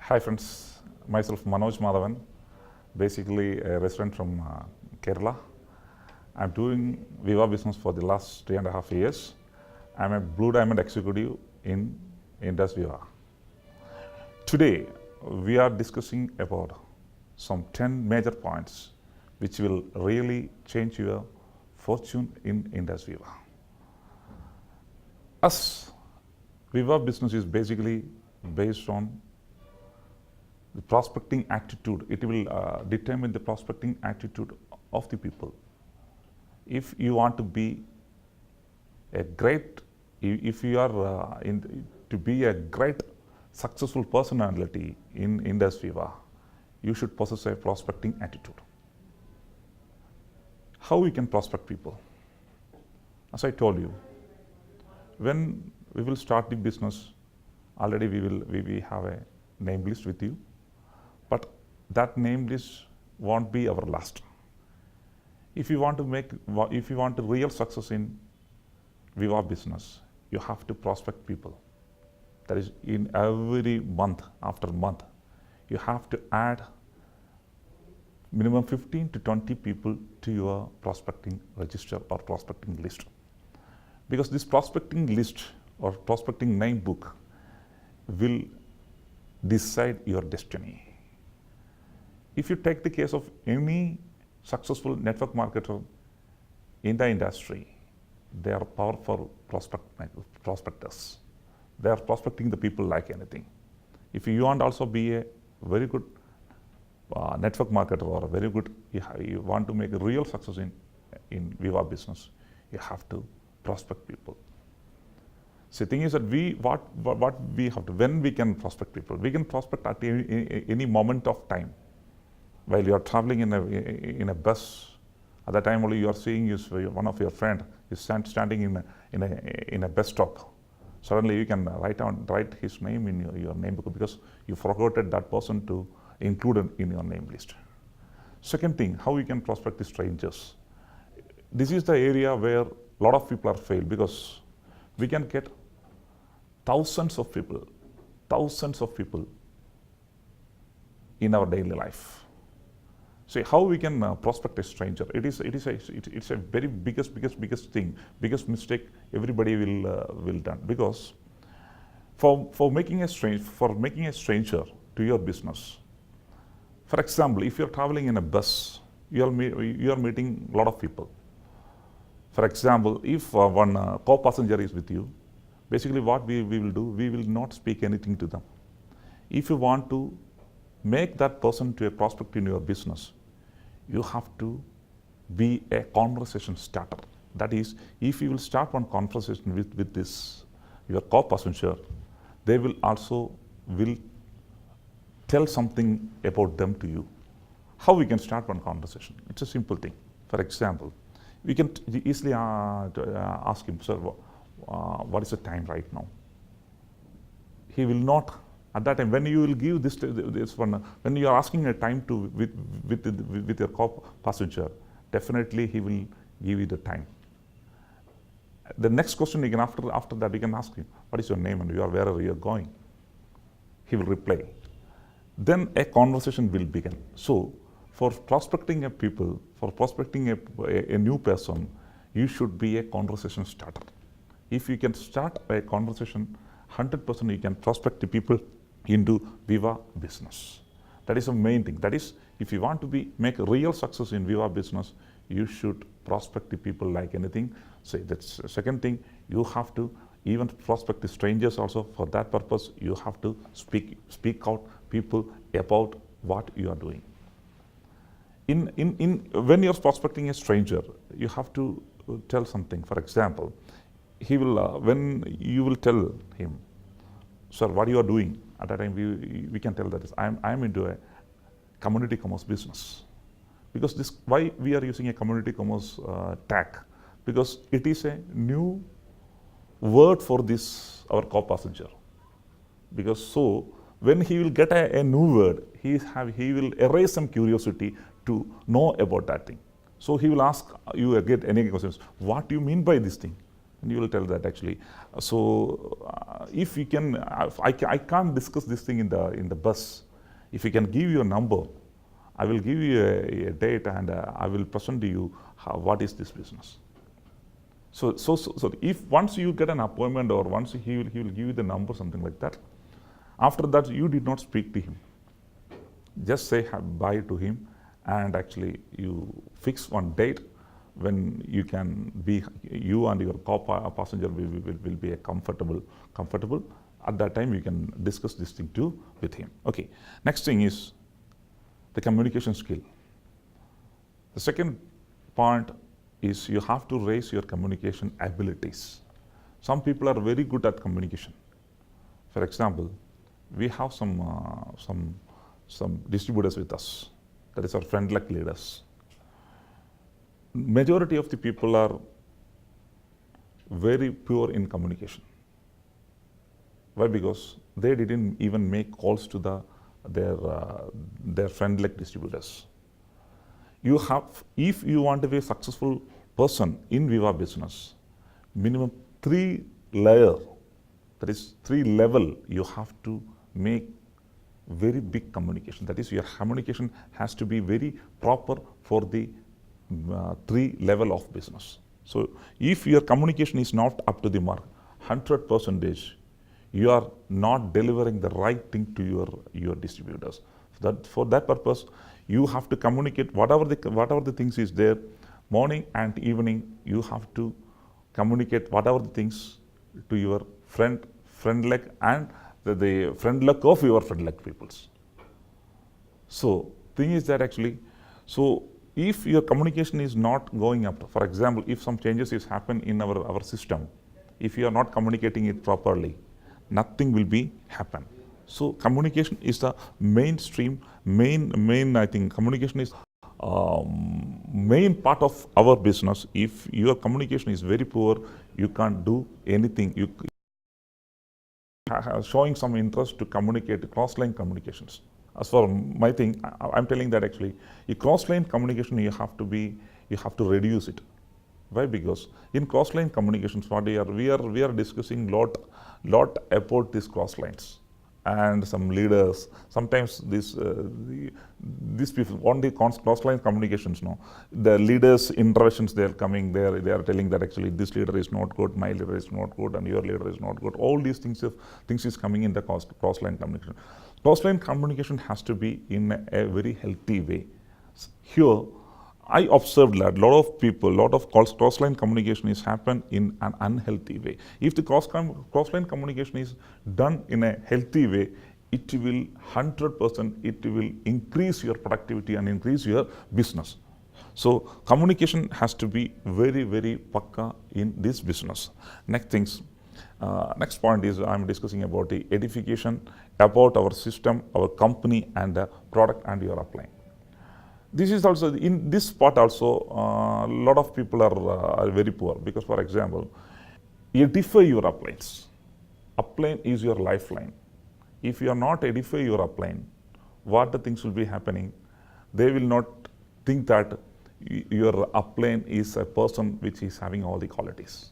Hi friends, myself Manoj Madavan, basically a resident from Kerala. I'm doing Viva business for the last 3.5 years. I'm a Blue Diamond executive in Indus Viva. Today, we are discussing about some 10 major points which will really change your fortune in Indus Viva. As Viva business is basically based on the prospecting attitude. It will determine the prospecting attitude of the people. If you want to be a great, if you are to be a great successful personality in Indus Viva, you should possess a prospecting attitude. How we can prospect people? As I told you, when we will start the business, already we have a name list with you. But that name list won't be our last. If you want to real success in Viva business, you have to prospect people. That is, in every month after month, you have to add minimum 15 to 20 people to your prospecting register or prospecting list. Because this prospecting list or prospecting name book will decide your destiny. If you take the case of any successful network marketer in the industry, they are powerful prospectors. They are prospecting the people like anything. If you want also be a very good network marketer or a very good, you want to make a real success in Viva business, you have to prospect people. So the thing is that what we have to, when we can prospect people, we can prospect at any moment of time. While you are traveling in a bus, at that time only you are seeing one of your friend is standing in a bus stop. Suddenly you can write his name in your name book because you forgot that person to include in your name list. Second thing, how you can prospect the strangers. This is the area where a lot of people are failed because we can get thousands of people in our daily life. So how we can prospect a stranger? It's a very biggest thing, biggest mistake everybody will done, because for making a stranger to your business. For example, if you're traveling in a bus, you are meeting a lot of people. For example, if one co-passenger is with you, basically what we will do, we will not speak anything to them. If you want to make that person to a prospect in your business, you have to be a conversation starter. That is, if you will start one conversation with this, your co-passenger, they will also tell something about them to you. How we can start one conversation? It's a simple thing. For example, we can easily ask him, sir, what is the time right now? He will not. At that time, when you will give this one, when you are asking a time with your co-passenger, definitely he will give you the time. The next question you can after that you can ask him, what is your name and wherever you are going? He will reply. Then a conversation will begin. So for prospecting a people, for prospecting a new person, you should be a conversation starter. If you can start a conversation, 100% you can prospect the people into Viva business. That is the main thing. That is, if you want to make a real success in Viva business, you should prospect the people like anything. So that's the second thing. You have to even prospect the strangers also. For that purpose, you have to speak out people about what you are doing. When you're prospecting a stranger, you have to tell something. For example, he will when you will tell him, sir, what you are doing? At that time, we can tell that I'm into a community commerce business. Because why we are using a community commerce tag? Because it is a new word for our co-passenger. Because so when he will get a new word, he will erase some curiosity to know about that thing. So he will ask you again any questions. What do you mean by this thing? And you will tell that actually. If you can, I can't discuss this thing in the bus. If you can give you a number, I will give you a date and I will present to you what is this business. So if once you get an appointment or once he will give you the number, something like that, after that you did not speak to him. Just say bye to him and actually you fix one date when you can be, you and your passenger will be comfortable. At that time you can discuss this thing too with him. Okay, next thing is the communication skill. The second point is you have to raise your communication abilities. Some people are very good at communication. For example, we have some distributors with us, that is our friend-like leaders. Majority of the people are very poor in communication. Why? Because they didn't even make calls to their friend-like distributors. You have, if you want to be a successful person in Viva business, minimum 3 layer, that is 3 level, you have to make very big communication. That is, your communication has to be very proper for the 3 level of business. So if your communication is not up to the mark, 100%, you are not delivering the right thing to your distributors. For that purpose, you have to communicate whatever the things is there, morning and evening. You have to communicate whatever the things to your friend-like and the friend-like of your friend-like peoples. So thing is that actually, so if your communication is not going up, for example, if some changes is happen in our system, if you are not communicating it properly, nothing will be happen. So communication is the mainstream, main I think communication is main part of our business. If your communication is very poor, you can't do anything. You showing some interest to communicate cross-line communications. As for my thing, I'm telling that actually, a cross-line communication you have to reduce it. Why? Because in cross-line communications, what we are discussing lot about these cross-lines. And some leaders, sometimes these people on the cross-line communications, the leaders' interventions, they are coming there, they are telling that actually this leader is not good, my leader is not good, and your leader is not good. All these things is coming in the cross-line communication. Cross-line communication has to be in a very healthy way. Here, I observed that a lot of cross-line communication is happen in an unhealthy way. If the cross-line communication is done in a healthy way, it will 100%, it will increase your productivity and increase your business. So communication has to be very, very pakka in this business. Next point is I'm discussing about the edification, about our system, our company, and the product and your upline. This is also, in this part also, a lot of people are very poor because, for example, edify your uplines. Upline is your lifeline. If you are not edify your upline, what the things will be happening? They will not think that your upline is a person which is having all the qualities.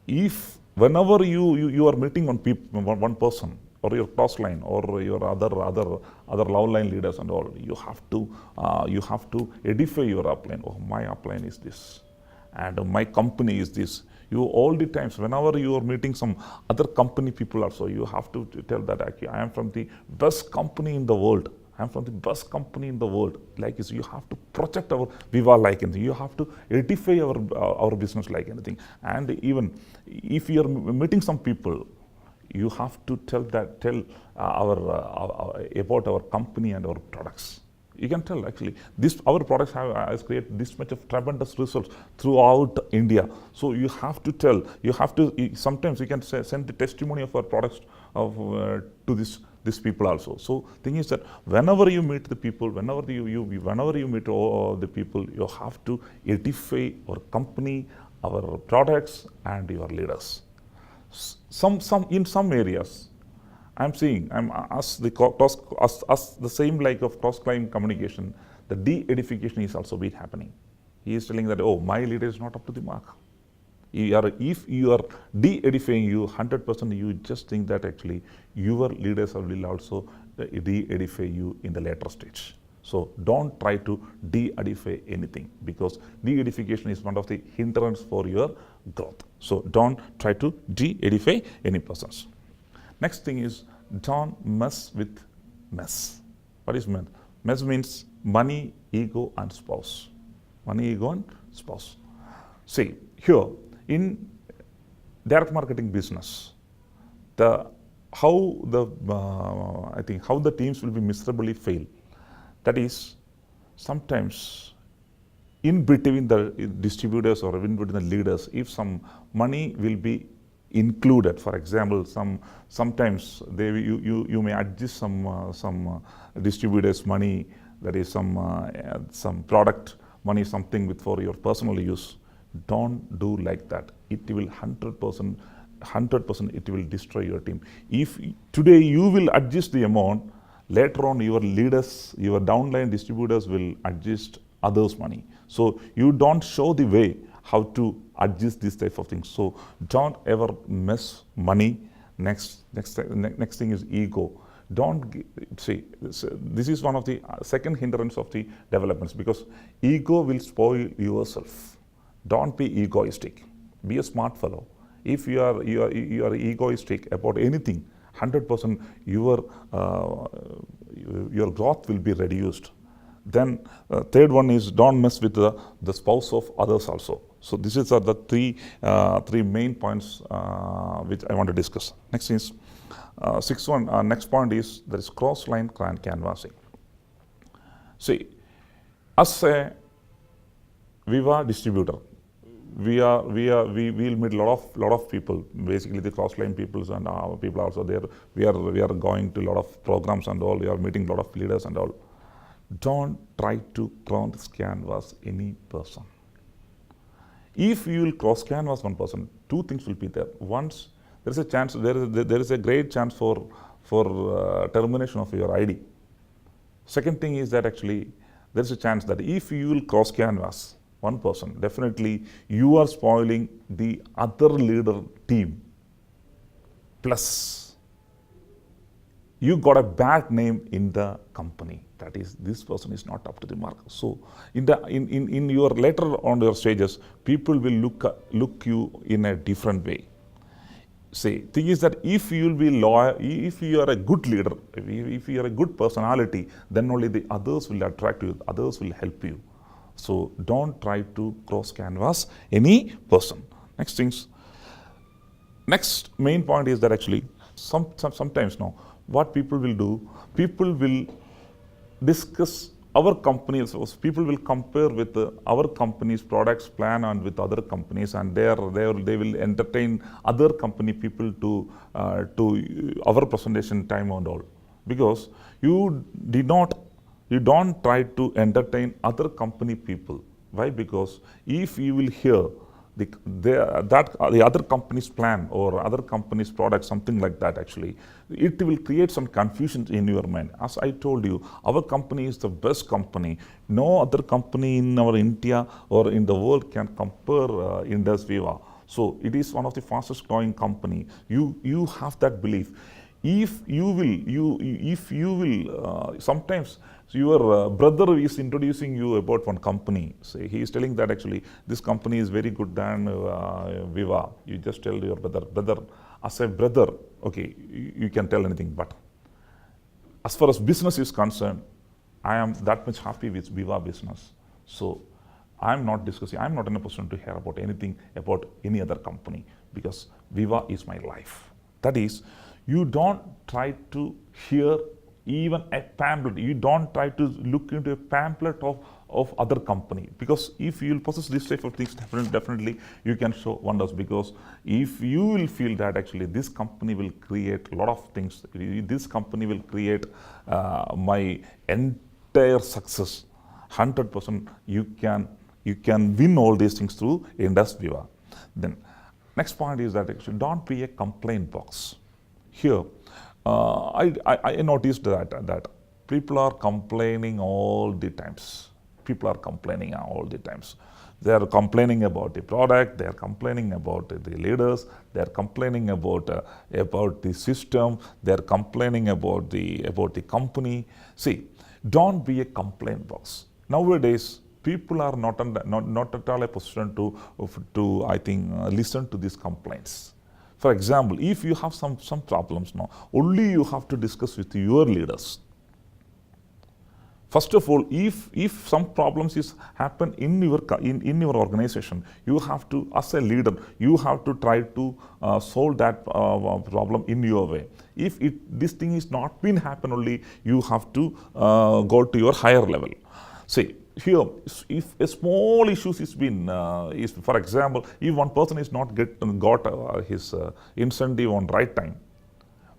If whenever you are meeting one person, or your cross line, or your other love line leaders and all, you have to edify your upline. Oh, my upline is this, and my company is this. You all the times, whenever you are meeting some other company people also, you have to tell that actually I am from the best company in the world. I am from the best company in the world. Like this, you have to project our Viva like anything. You have to edify our business like anything. And even if you are meeting some people, you have to tell about our company and our products. You can tell actually our products has created this much of tremendous results throughout India. So you have to tell. You have to sometimes you can send the testimony of our products to these people also. So thing is that whenever you meet the people, whenever you meet all the people, you have to edify our company, our products, and your leaders. In some areas, I'm seeing the same like of cross-line communication, the de-edification is also been happening. He is telling that, oh, my leader is not up to the mark. If you are de-edifying you 100%, you just think that actually your leaders will also de-edify you in the later stage. So don't try to de-edify anything, because de-edification is one of the hindrance for your growth. So don't try to de-edify any persons. Next thing is, don't mess with mess. What is mess? Mess means money, ego and spouse. Money, ego and spouse. See, here in direct marketing business, how the teams will be miserably fail. That is, sometimes in between the distributors or in between the leaders, if some money will be included, for example, sometimes you may adjust some distributors' money, that is some product money, something for your personal use. Don't do like that. It will 100% it will destroy your team. If today you will adjust the amount, later on your leaders, your downline distributors will adjust others' money. So you don't show the way how to adjust this type of things. So don't ever mess money. Next thing is ego. Don't see, this is one of the second hindrance of the developments, because ego will spoil yourself. Don't be egoistic. Be a smart fellow. If you are egoistic about anything, 100% your growth will be reduced. Then third one is, don't mess with the spouse of others also. So this is the three main points which I want to discuss. Next is next point is, there is cross-line canvassing. See, as a Viva distributor, we will meet lot of people, basically the cross-line peoples and our people also there. We are going to a lot of programs and all. We are meeting a lot of leaders and all. Don't try to cross canvas any person. If you will cross canvas one person, two things will be there. Once there is a chance, there is a great chance for termination of your ID. Second thing is that actually there is a chance that if you will cross canvas one person, definitely you are spoiling the other leader team. Plus, you got a bad name in the company. That is, this person is not up to the mark. So in your later on your stages, people will look you in a different way. Say, thing is that if you will be loyal, if you are a good leader, if you are a good personality, then only the others will attract you, others will help you. So don't try to cross canvas any person. Next main point is that actually sometimes now what people will do, people will discuss our company. So people will compare with our company's products plan and with other companies, and they will entertain other company people to our presentation time and all, because you don't try to entertain other company people. Why? Because if you will hear the other company's plan or other company's product, something like that, actually, it will create some confusion in your mind. As I told you, our company is the best company. No other company in our India or in the world can compare Indus Viva. So it is one of the fastest growing company. You have that belief. If you will, sometimes your brother is introducing you about one company. Say he is telling that actually this company is very good than Viva. You just tell your brother, as a brother, okay, you can tell anything. But as far as business is concerned, I am that much happy with Viva business. So I'm not discussing, I'm not in a position to hear about anything about any other company, because Viva is my life. That is, you don't try to hear even a pamphlet. You don't try to look into a pamphlet of other company, because if you will possess this type of things, definitely you can show wonders. Because if you will feel that actually this company will create a lot of things, this company will create my entire success, 100% you can win all these things through Indus Viva. Then next point is that actually don't be a complaint box. Here, I noticed that people are complaining all the times. People are complaining all the times. They are complaining about the product, they are complaining about the leaders, they are complaining about the system, they are complaining about the company. See, don't be a complaint box. Nowadays, people are not at all a position to I think listen to these complaints. For example, if you have some problems now, only you have to discuss with your leaders. First of all, if some problems is happen in your organization, you have to, as a leader, you have to try to solve that problem in your way. If this thing is not been happen, only you have to go to your higher level. See, here, if a small issue is been, for example, if one person is not got his incentive on right time,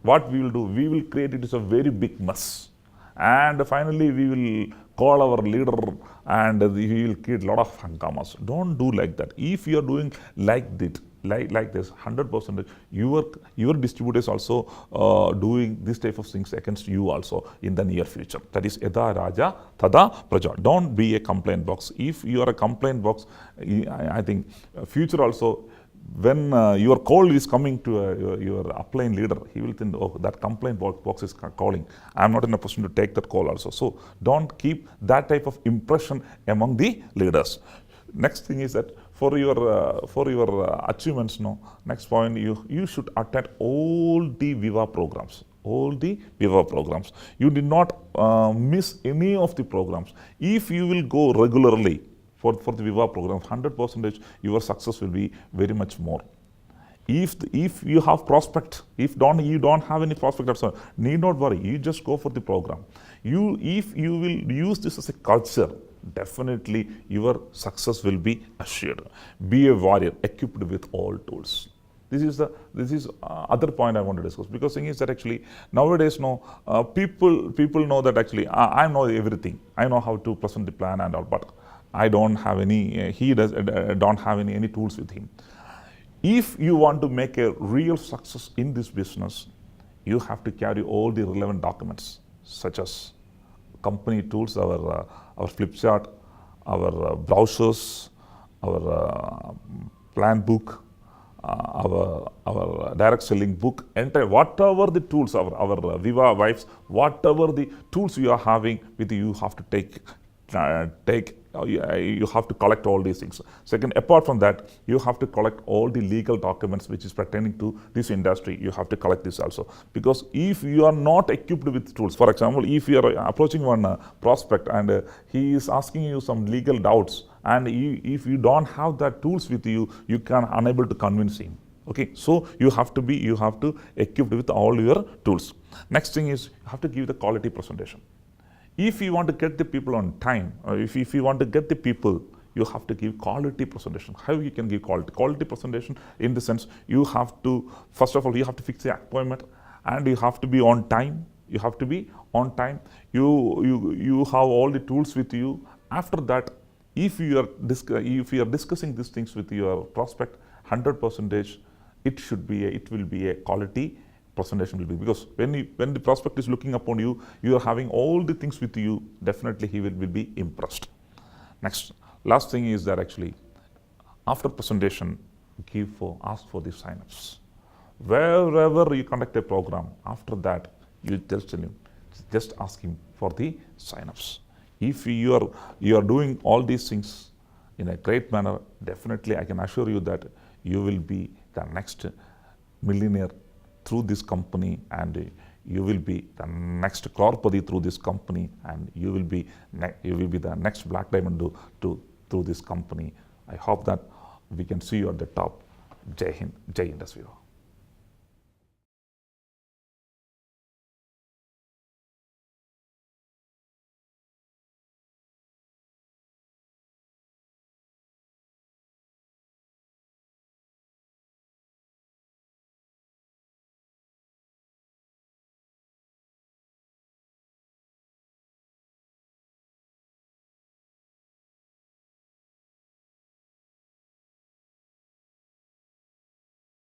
what we will do? We will create it as a very big mess. And finally, we will call our leader and he will create a lot of hangamas. Don't do like that. If you are doing like this, 100%, your distributors also doing this type of things against you also in the near future. That is Yada Raja Tada Praja. Don't be a complaint box. If you are a complaint box, I think future also, when your call is coming to your upline leader, he will think, oh, that complaint box is calling. I'm not in a position to take that call also. So don't keep that type of impression among the leaders. Next thing is that for your achievements, next point, you should attend all the Viva programs. All the Viva programs. You did not miss any of the programs. If you will go regularly for the Viva program, 100% your success will be very much more. If you have prospect, you don't have any prospect at all, need not worry. You just go for the program. If you will use this as a culture, definitely your success will be assured. Be a warrior, equipped with all tools. This is other point I want to discuss, because thing is that actually nowadays people know that actually I know everything. I know how to present the plan and all, but I don't have any. He don't have any tools with him. If you want to make a real success in this business, you have to carry all the relevant documents, such as company tools, our flip chart, our browsers, our plan book, our direct selling book, entire whatever the tools, our Viva Vibes, whatever the tools you are having with you, have to you have to collect all these things. Second, apart from that, you have to collect all the legal documents which is pertaining to this industry. You have to collect this also, because if you are not equipped with tools, for example, if you are approaching one prospect and he is asking you some legal doubts, and if you don't have that tools with you, you can unable to convince him. Okay, so you have to equipped with all your tools. Next thing is, you have to give the quality presentation. If you want to get the people on time, or if you want to get the people, you have to give quality presentation. How you can give quality presentation? In the sense, you have to, first of all, you have to fix the appointment, and you have to be on time. You have to be on time. You have all the tools with you. After that, if you are discussing these things with your prospect, 100%, it will be a quality presentation will be, because when the prospect is looking upon you, you are having all the things with you, definitely he will be impressed. Next, last thing is that actually, after presentation, ask for the sign-ups. Wherever you conduct a program, after that, you just ask him for the sign-ups. If you are doing all these things in a great manner, definitely I can assure you that you will be the next millionaire through this company, and you will be the next crorepati through this company, and you will be the next black diamond through this company. I hope that we can see you at the top. Jai Hind, Jai Indus Viva.